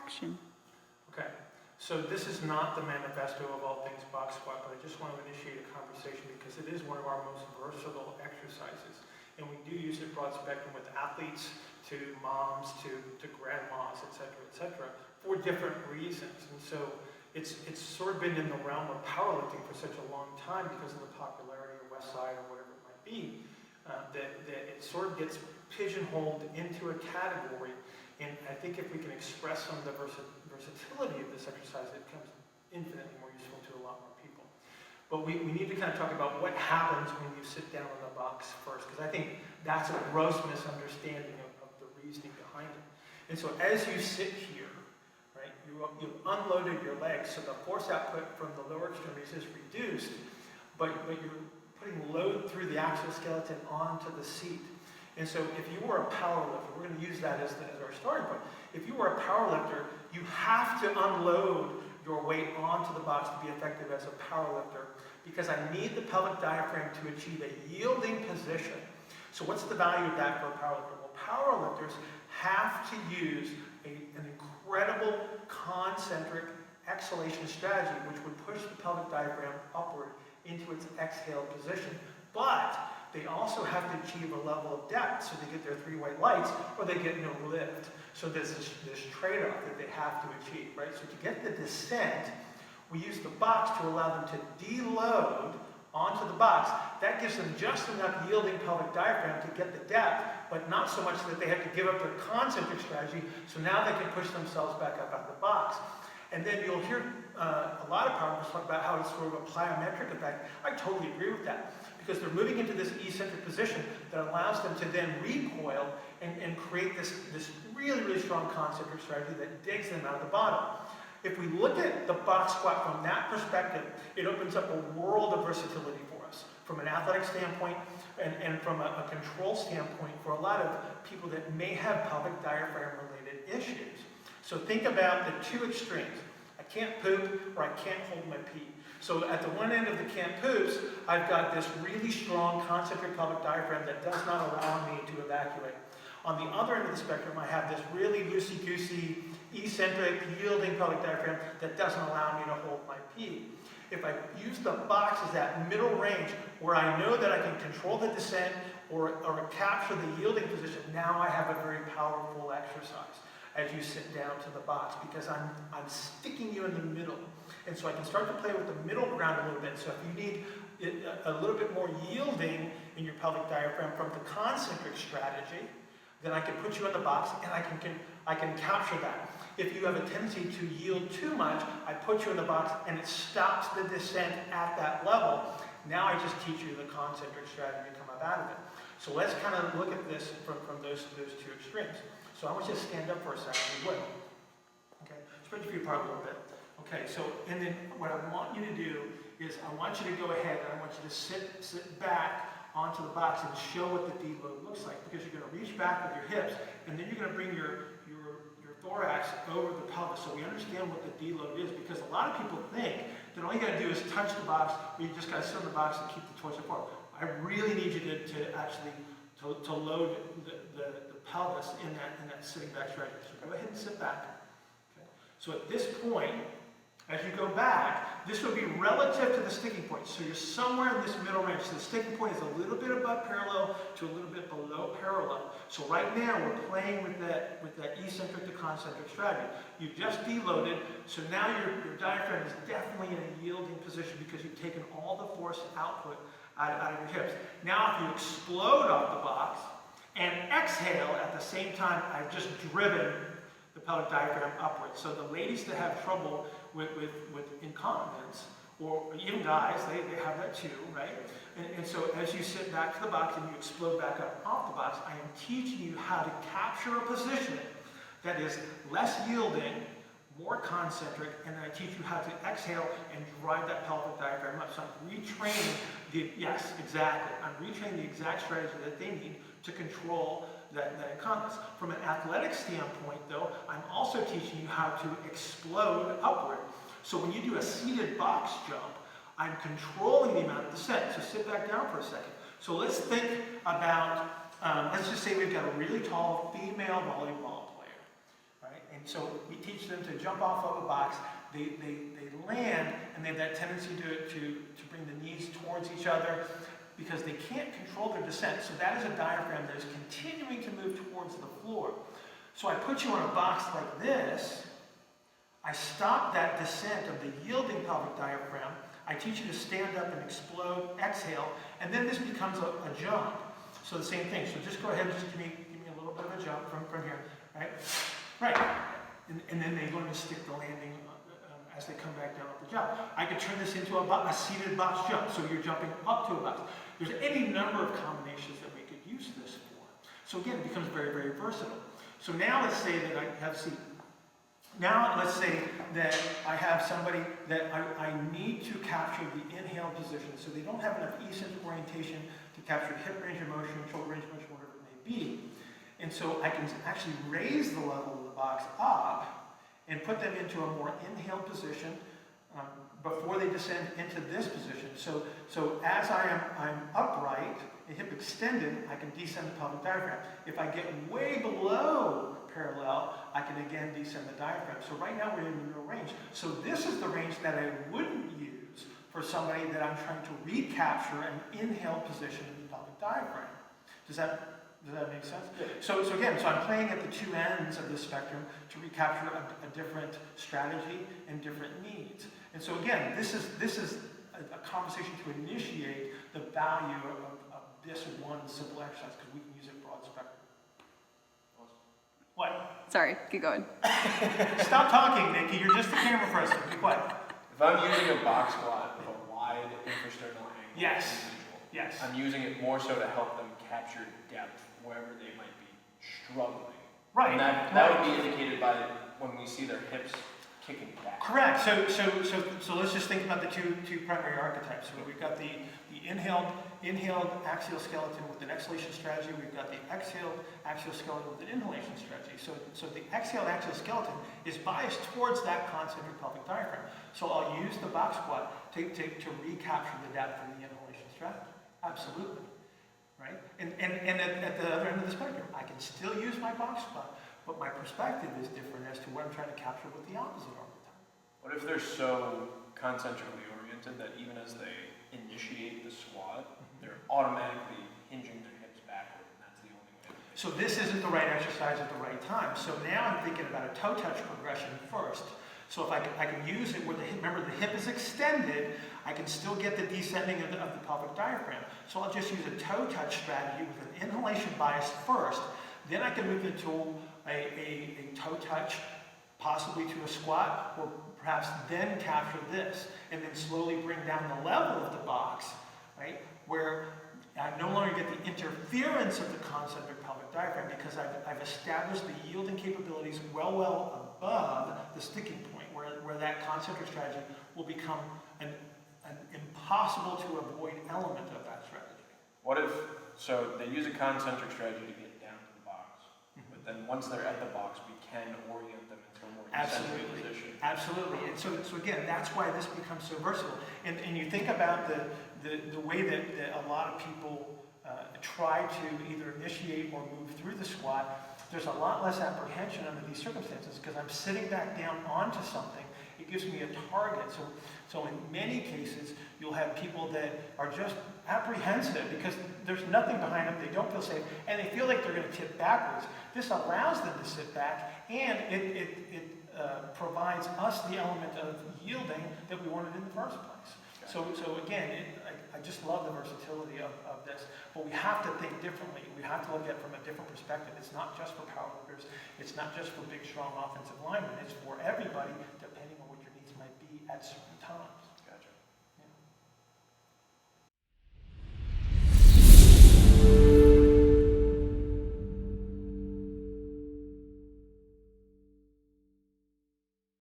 action. Okay, so this is not the manifesto of all things box squat, but I just want to initiate a conversation because it is one of our most versatile exercises. And we do use it broad spectrum with athletes, to moms, to grandmas, et cetera, for different reasons. And so it's sort of been in the realm of powerlifting for such a long time because of the popularity of Westside or whatever it might be, that it sort of gets pigeonholed into a category. And I think if we can express some of the versatility of this exercise, it becomes infinitely more useful to a lot more people. But we need to kind of talk about what happens when you sit down in the box first, because I think that's a gross misunderstanding of the reasoning behind it. And so as you sit here, right, you've unloaded your legs, so the force output from the lower extremities is reduced, but you're putting load through the axial skeleton onto the seat. And so if you were a power lifter, we're going to use that as our starting point. If you were a power lifter, you have to unload your weight onto the box to be effective as a power lifter, because I need the pelvic diaphragm to achieve a yielding position. So what's the value of that for a power lifter? Well, power lifters have to use an incredible concentric exhalation strategy, which would push the pelvic diaphragm upward into its exhale position. But they also have to achieve a level of depth, so they get their 3 white lights, or they get no lift. So there's this trade-off that they have to achieve, right? So to get the descent, we use the box to allow them to deload onto the box. That gives them just enough yielding pelvic diaphragm to get the depth, but not so much that they have to give up their concentric strategy, so now they can push themselves back up out of the box. And then you'll hear a lot of power lifters talk about how it's sort of a plyometric effect. I totally agree with that, because they're moving into this eccentric position that allows them to then recoil and create this really, really strong concentric strategy that digs them out of the bottom. If we look at the box squat from that perspective, it opens up a world of versatility for us, from an athletic standpoint and from a control standpoint for a lot of people that may have pelvic diaphragm related issues. So think about the 2 extremes. I can't poop, or I can't hold my pee. So at the one end of the can't poops, I've got this really strong concentric pelvic diaphragm that does not allow me to evacuate. On the other end of the spectrum, I have this really loosey-goosey, eccentric, yielding pelvic diaphragm that doesn't allow me to hold my pee. If I use the box as that middle range where I know that I can control the descent or capture the yielding position, now I have a very powerful exercise as you sit down to the box, because I'm sticking you in the middle. And so I can start to play with the middle ground a little bit. So if you need a little bit more yielding in your pelvic diaphragm from the concentric strategy, then I can put you in the box and I can capture that. If you have a tendency to yield too much, I put you in the box and it stops the descent at that level. Now I just teach you the concentric strategy to come up out of it. So let's kind of look at this from those 2 extremes. So I want you to stand up for a second, if you will. Okay, spread your feet apart a little bit. Okay, so, and then what I want you to do is I want you to go ahead and I want you to sit back onto the box and show what the deload looks like, because you're going to reach back with your hips and then you're going to bring your thorax over the pelvis, so we understand what the deload is, because a lot of people think that all you got to do is touch the box, or you just got to sit in the box and keep the torso forward. I really need you to actually load the pelvis in that sitting back strategy. So go ahead and sit back. Okay. So at this point, as you go back, this would be relative to the sticking point. So you're somewhere in this middle range. So the sticking point is a little bit above parallel to a little bit below parallel. So right now we're playing with that eccentric to concentric strategy. You've just deloaded, so now your diaphragm is definitely in a yielding position because you've taken all the force output out of your hips. Now if you explode off the box and exhale at the same time, I've just driven the pelvic diaphragm upwards. So the ladies that have trouble with incontinence, or even guys, they have that too, right? And so as you sit back to the box and you explode back up off the box, I am teaching you how to capture a position that is less yielding, more concentric, and then I teach you how to exhale and drive that pelvic diaphragm up. So I'm retraining yes, exactly. I'm retraining the exact strategy that they need to control that incontinence. From an athletic standpoint, though, I'm also teaching you how to explode upward. So when you do a seated box jump, I'm controlling the amount of descent. So sit back down for a second. So let's think about, let's just say we've got a really tall female volleyball player, right? And And so we teach them to jump off of a box. They land, and they have that tendency to bring the knees towards each other because they can't control their descent. So that is a diaphragm that is continuing to move towards the floor. So I put you on a box like this. I stop that descent of the yielding pelvic diaphragm. I teach you to stand up and explode, exhale, and then this becomes a jump. So the same thing. So just go ahead and just give me a little bit of a jump from here, right? Right. And then they learn to stick the landing as they come back down off the jump. I could turn this into a seated box jump. So you're jumping up to a box. There's any number of combinations that we could use this for. So again, it becomes very, very versatile. So now let's say that I have Now let's say that I have somebody that I need to capture the inhale position, so they don't have enough eccentric orientation to capture hip range of motion, shoulder range of motion, whatever it may be. And so I can actually raise the level of the box up and put them into a more inhaled position before they descend into this position. So as I'm upright, the hip extended, I can descend the pelvic diaphragm. If I get way below parallel, I can again descend the diaphragm. So right now we're in the middle range. So this is the range that I wouldn't use for somebody that I'm trying to recapture an inhaled position in the pelvic diaphragm. Does that make sense? Yeah. So again, I'm playing at the two ends of the spectrum to recapture a different strategy and different needs. And so again, this is a conversation to initiate the value of this one simple exercise, because we can use it broad spectrum. What? Sorry, keep going. Stop talking, Nikki. You're just the camera person. Be quiet. If I'm using a box squat with a wide infrasternal angle, yes, yes, I'm using it more so to help them capture depth wherever they might be struggling. Right. And that would be indicated by when we see their hips kicking back. Correct. So let's just think about the two primary archetypes. So we've got the inhaled axial skeleton with an exhalation strategy. We've got the exhaled axial skeleton with an inhalation strategy. So the exhaled axial skeleton is biased towards that concentric pelvic diaphragm. So I'll use the box squat to recapture the depth in the inhalation strategy. Absolutely. Right? And at the other end of the spectrum, I can still use my box squat, but my perspective is different as to what I'm trying to capture with the opposite archetype. What if they're so concentrically oriented that even as they initiate the squat, they're automatically hinging their hips backward, and that's the only way. So this isn't the right exercise at the right time. So now I'm thinking about a toe touch progression first. So if I can use it where remember the hip is extended, I can still get the descending of the pelvic diaphragm. So I'll just use a toe touch strategy with an inhalation bias first. Then I can move into a toe touch, possibly to a squat, or perhaps then capture this, and then slowly bring down the level of the box, right? Where I no longer get the interference of the concentric pelvic diaphragm because I've established the yielding capabilities well above the sticking point, where that concentric strategy will become an impossible to avoid element of that strategy. What if, so they use a concentric strategy to get down to the box, but then once they're at the box, we can orient them into a more eccentric position. Absolutely. And so again, that's why this becomes so versatile. And you think about the way that a lot of people try to either initiate or move through the squat, there's a lot less apprehension under these circumstances because I'm sitting back down onto something. It gives me a target. So in many cases, you'll have people that are just apprehensive because there's nothing behind them. They don't feel safe, and they feel like they're going to tip backwards. This allows them to sit back, and it provides us the element of yielding that we wanted in the first place. So again, I just love the versatility of this, but we have to think differently. We have to look at it from a different perspective. It's not just for powerlifters. It's not just for big, strong offensive linemen. It's for everybody, depending on what your needs might be at certain times.